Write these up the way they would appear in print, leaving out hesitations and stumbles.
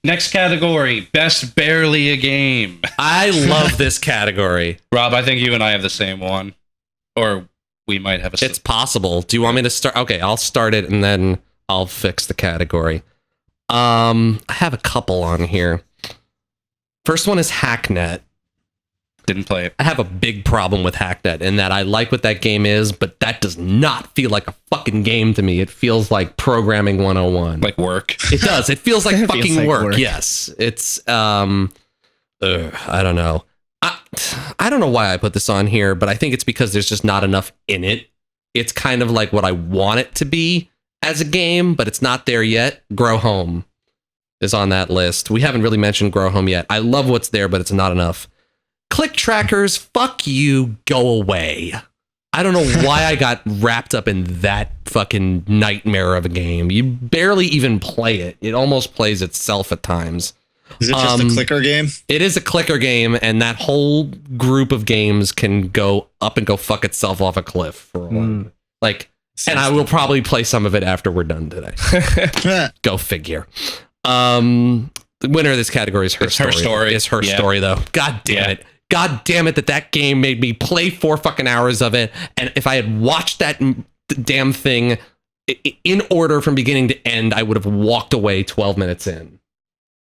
Next category, best barely a game. I love this category. Rob, I think you and I have the same one. Or we might have a... It's possible. Do you want me to start? Okay, I'll start it and then I'll fix the category. I have a couple on here. First one is Hacknet. Didn't play it. I have a big problem with Hacknet in that I like what that game is, but that does not feel like a fucking game to me. It feels like programming 101. Like work. It does. It feels like It fucking feels like work. Yes. It's I don't know. I don't know why I put this on here, but I think it's because there's just not enough in it. It's kind of like what I want it to be as a game, but it's not there yet. Grow Home is on that list. We haven't really mentioned Grow Home yet. I love what's there, but it's not enough. Click trackers, fuck you, go away. I don't know why I got wrapped up in that fucking nightmare of a game. You barely even play it. It almost plays itself at times. Is it just a clicker game? It is a clicker game, and that whole group of games can go up and go fuck itself off a cliff for a while. Like, and I will probably play some of it after we're done today. Go figure. The winner of this category is Her Story. It's Her Story, though. God damn it. God damn it that game made me play 4 fucking hours of it. And if I had watched that damn thing in order from beginning to end, I would have walked away 12 minutes in.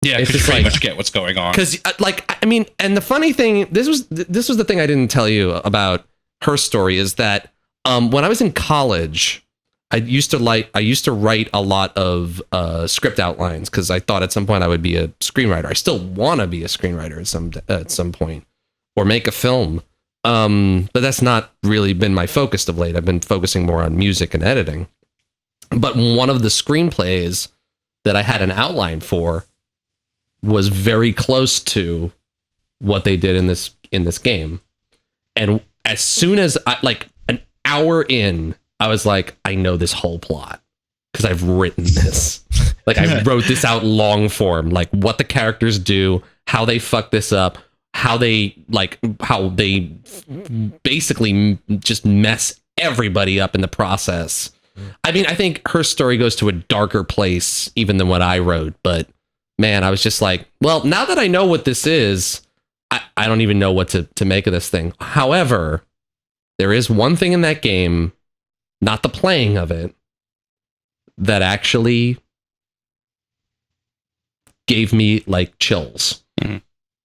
Yeah, because you pretty much get what's going on. Because, like, I mean, and the funny thing, this was the thing I didn't tell you about Her Story, is that when I was in college, I used to write a lot of script outlines because I thought at some point I would be a screenwriter. I still want to be a screenwriter at some point, or make a film. But that's not really been my focus of late. I've been focusing more on music and editing. But one of the screenplays that I had an outline for was very close to what they did in this game. And as soon as an hour in, I was like, I know this whole plot because I've written this. Like, I wrote this out long form, like what the characters do, how they fuck this up, how they basically just mess everybody up in the process. I mean, I think Her Story goes to a darker place even than what I wrote, but man, I was just like, well, now that I know what this is, I don't even know what to make of this thing. However, there is one thing in that game, not the playing of it, that actually gave me like chills. Mm-hmm.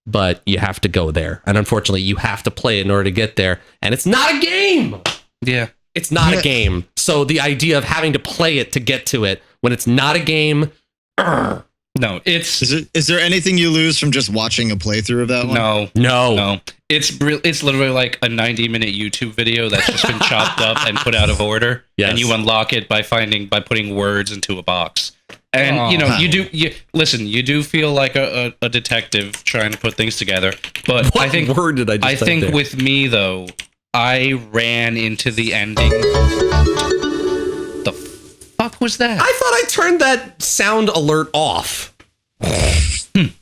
But you have to go there. And unfortunately, you have to play it in order to get there. And it's not a game. Yeah. It's not a game. So the idea of having to play it to get to it when it's not a game. No, it's... Is there anything you lose from just watching a playthrough of that one? No. It's literally like a 90-minute YouTube video that's just been chopped up and put out of order. Yes. And you unlock it by putting words into a box. And you do feel like a detective trying to put things together. But what word did I just think there? With me though, I ran into the ending. The fuck was that? I thought I turned that sound alert off.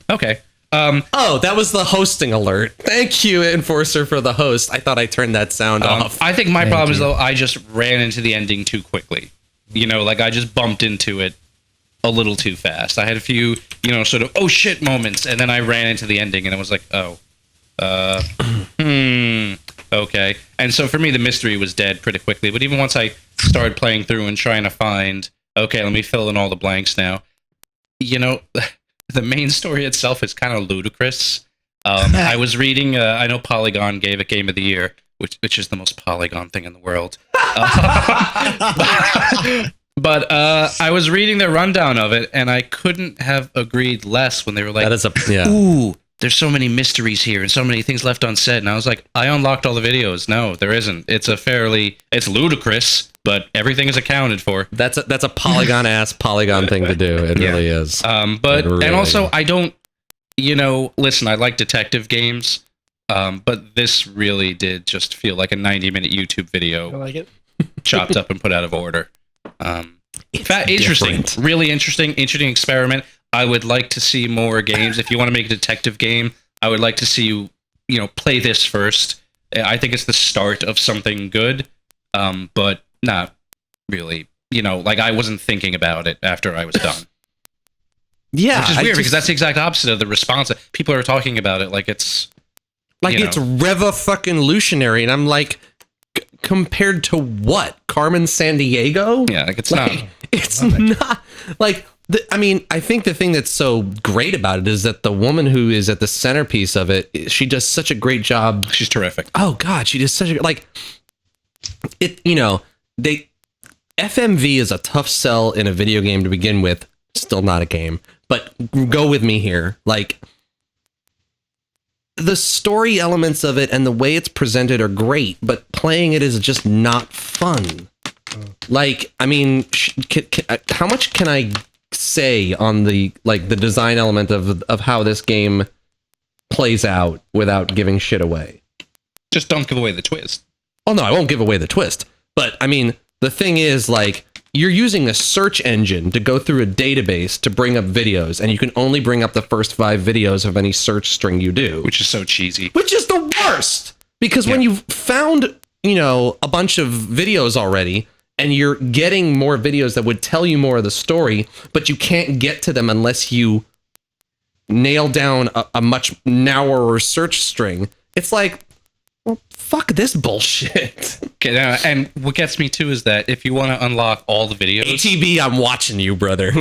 Okay. That was the hosting alert. Thank you, Enforcer, for the host. I thought I turned that sound off. I think my problem is though I just ran into the ending too quickly. Like I just bumped into it a little too fast. I had a few, sort of oh shit moments, and then I ran into the ending, and I was like, okay. And so for me, the mystery was dead pretty quickly. But even once I started playing through and trying to find, okay, let me fill in all the blanks now. The main story itself is kind of ludicrous. I was reading, I know Polygon gave it Game of the Year, which is the most Polygon thing in the world. But I was reading the rundown of it, and I couldn't have agreed less when they were like, ooh, there's so many mysteries here and so many things left unsaid. And I was like, I unlocked all the videos. No, there isn't. It's ludicrous, but everything is accounted for. That's a Polygon thing to do. It really is. And also I don't, listen, I like detective games, but this really did just feel like a 90-minute YouTube video. I like it. Chopped up and put out of order. Interesting, really interesting experiment. I would like to see more games. If you want to make a detective game, I would like to see you play this first. I think it's the start of something good, but not really. like I wasn't thinking about it after I was done. Yeah, Which is weird because that's the exact opposite of the response. People are talking about it like it's it's Reva fucking Lutionary, and I'm like, compared to what? Carmen Sandiego? Yeah, like it's like, not. It's not like. I think the thing that's so great about it is that the woman who is at the centerpiece of it, she does such a great job. She's terrific. Oh God, she does such a it. FMV is a tough sell in a video game to begin with. Still not a game, but go with me here. Like, the story elements of it and the way it's presented are great, but playing it is just not fun. Like, I mean, how much can I say on the design element of how this game plays out without giving shit away? Just don't give away the twist. Oh no, I won't give away the twist. But I mean, the thing is, like, you're using a search engine to go through a database to bring up videos, and you can only bring up the first 5 videos of any search string you do. Which is so cheesy. Which is the worst! Because when you've found, a bunch of videos already, and you're getting more videos that would tell you more of the story, but you can't get to them unless you nail down a much narrower search string, it's like, well, fuck this bullshit. Okay, and what gets me too is that if you want to unlock all the videos, ATB, I'm watching you, brother.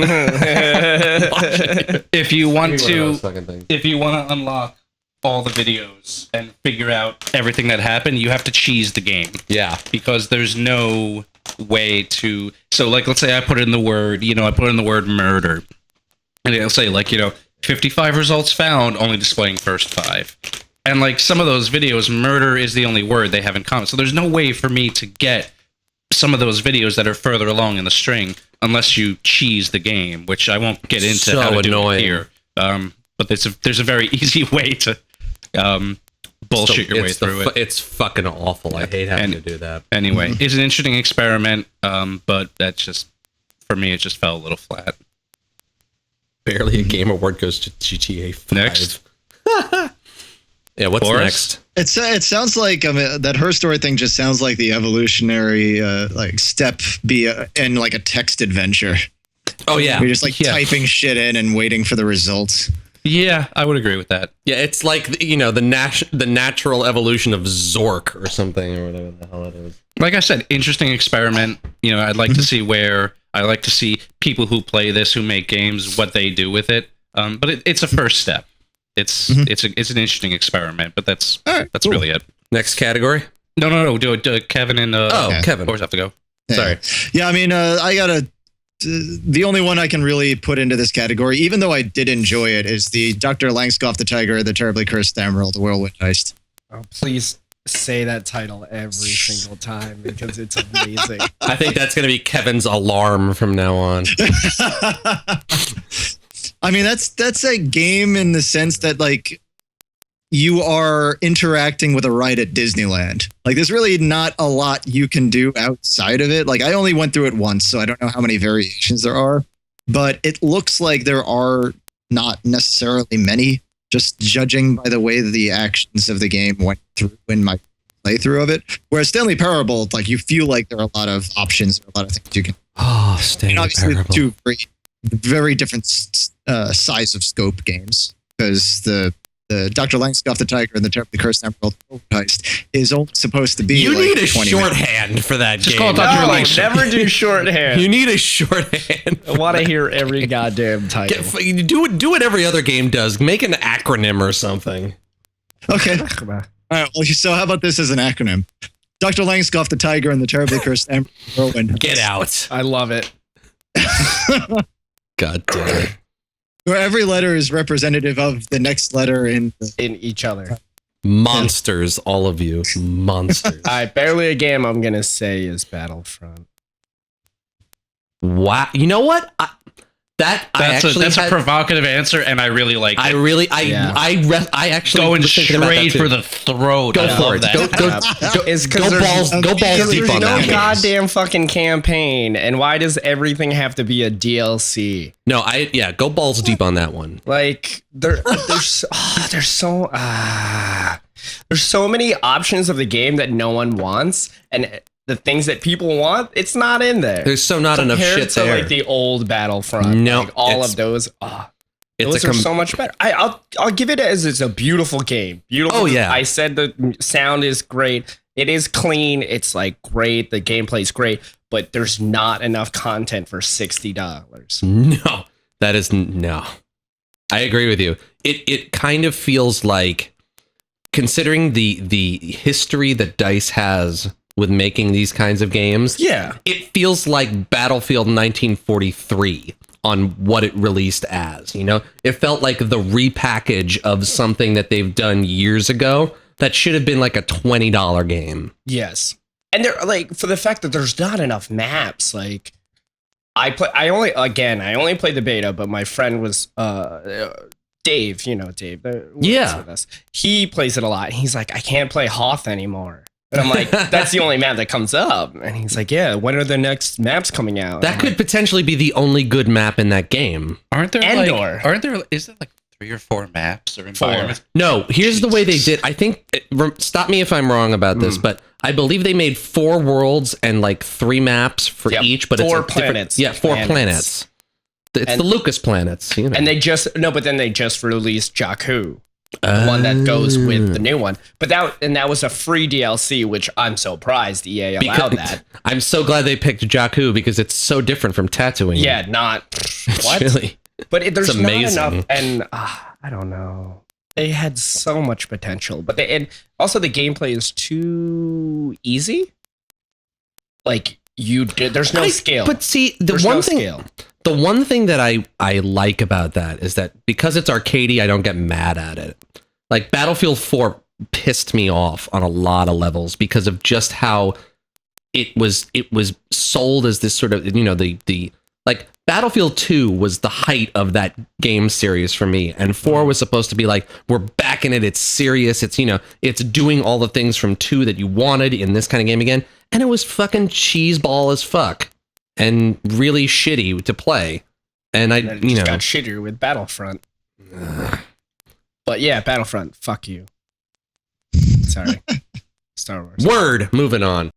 if you want to unlock all the videos and figure out everything that happened, you have to cheese the game. Yeah, because there's no way to. So, like, let's say I put in the word, murder, and it'll say 55 results found, only displaying first 5. And like some of those videos, murder is the only word they have in common. So there's no way for me to get some of those videos that are further along in the string unless you cheese the game, which I won't get into so how to annoying. do it here. But there's a very easy way to bullshit your way through it. It's fucking awful. I hate having to do that. Anyway, it's an interesting experiment, but that's just, for me, it just fell a little flat. Barely a Game Award goes to GTA 5. Next. Yeah, what's Boris? next? It sounds like that her story thing just sounds like the evolutionary step in like a text adventure. Oh yeah, you're just typing shit in and waiting for the results. Yeah, I would agree with that. Yeah, it's like the natural evolution of Zork or something or whatever the hell it is. Like I said, interesting experiment. I'd like to see people who play this, who make games, what they do with it. But it's a first step. It's an interesting experiment, but that's cool. Really it. Next category? No. Do it. Kevin and Kevin. Boris have to go. Yeah. Sorry. Yeah, I mean, I gotta. The only one I can really put into this category, even though I did enjoy it, is the Dr. Langskoff the Tiger, the Terribly Cursed Emerald, the Whirlwind Heist. Oh, please say that title every single time because it's amazing. I think that's gonna be Kevin's alarm from now on. I mean, that's a game in the sense that you are interacting with a ride at Disneyland. There's really not a lot you can do outside of it. I only went through it once, so I don't know how many variations there are, but it looks like there are not necessarily many, just judging by the way the actions of the game went through in my playthrough of it. Whereas Stanley Parable, you feel like there are a lot of options, a lot of things you can. Oh, Stanley obviously Parable. Two very different size of scope games, because the Dr. Langskoff the Tiger and the Terribly Cursed Emerald Heist is only supposed to be. You need a 20 shorthand minutes. for that Just game. call it Dr. No, Langskoff. never do shorthand. You need a shorthand. I want to hear every goddamn title. Do what every other game does. Make an acronym or something. Okay. All right. Well, so how about this as an acronym? Dr. Langskoff the Tiger and the Terribly Cursed Emerald Whirlwind. Get out. I love it. God damn it. Where every letter is representative of the next letter in each other. Monsters, all of you. Monsters. Barely a game I'm going to say is Battlefront. Wow. You know what? That's a provocative answer, and I really like it. I actually going was thinking about that straight too. for the throat. Go I for love it. that. It's Go balls deep there's on no that. goddamn fucking campaign, and why does everything have to be a DLC? No, go balls deep on that one. There's so many options of the game that no one wants, and the things that people want, it's not in there. There's not enough Compared shit to, there. like the old Battlefront. No, like, all it's- of those. it's Those are so much better. I'll give it as it's a beautiful game. Beautiful. Oh, yeah. I said the sound is great. It is clean. It's like great. The gameplay is great, but there's not enough content for $60. No, that is no. I agree with you. It kind of feels like, considering the history that DICE has with making these kinds of games, Yeah. it feels like Battlefield 1943 on what it released as. You know, it felt like the repackage of something that they've done years ago that should have been like a $20 game. Yes. And they're like, for the fact that there's not enough maps, like I only played the beta, but my friend was Dave, you know Dave. Works Yeah. with us. He plays it a lot. He's like, I can't play Hoth anymore. And I'm like, that's the only map that comes up. And he's like, yeah, when are the next maps coming out? That could potentially be the only good map in that game. Aren't there Endor. is it like 3 or 4 maps or environments? No, here's the way they did. I think, stop me if I'm wrong about this, but I believe they made 4 worlds and like 3 maps for Yep, each, but 4 it's a different- planets. Yeah, 4 planets. It's And- the Lucas planets, you know. And they just released Jakku, the one that goes with the new one. But that was a free DLC, which I'm surprised EA allowed that. I'm so glad they picked Jakku because it's so different from Tatooine. Yeah, not It's what? really. But there's It's not amazing. enough, and I don't know. They had so much potential, but and also the gameplay is too easy. Like there's no skill. But see, the There's one no thing, skill. the one thing that I like about that is that because it's arcadey, I don't get mad at it. Like Battlefield 4 pissed me off on a lot of levels because of just how it was sold as this sort of, you know, the like Battlefield 2 was the height of that game series for me, and 4 was supposed to be like, we're back in it, it's serious, it's, you know, it's doing all the things from 2 that you wanted in this kind of game again, and it was fucking cheeseball as fuck and really shitty to play. And And it just got shittier with Battlefront. But yeah, Battlefront, fuck you. Sorry. Star Wars. word, moving on.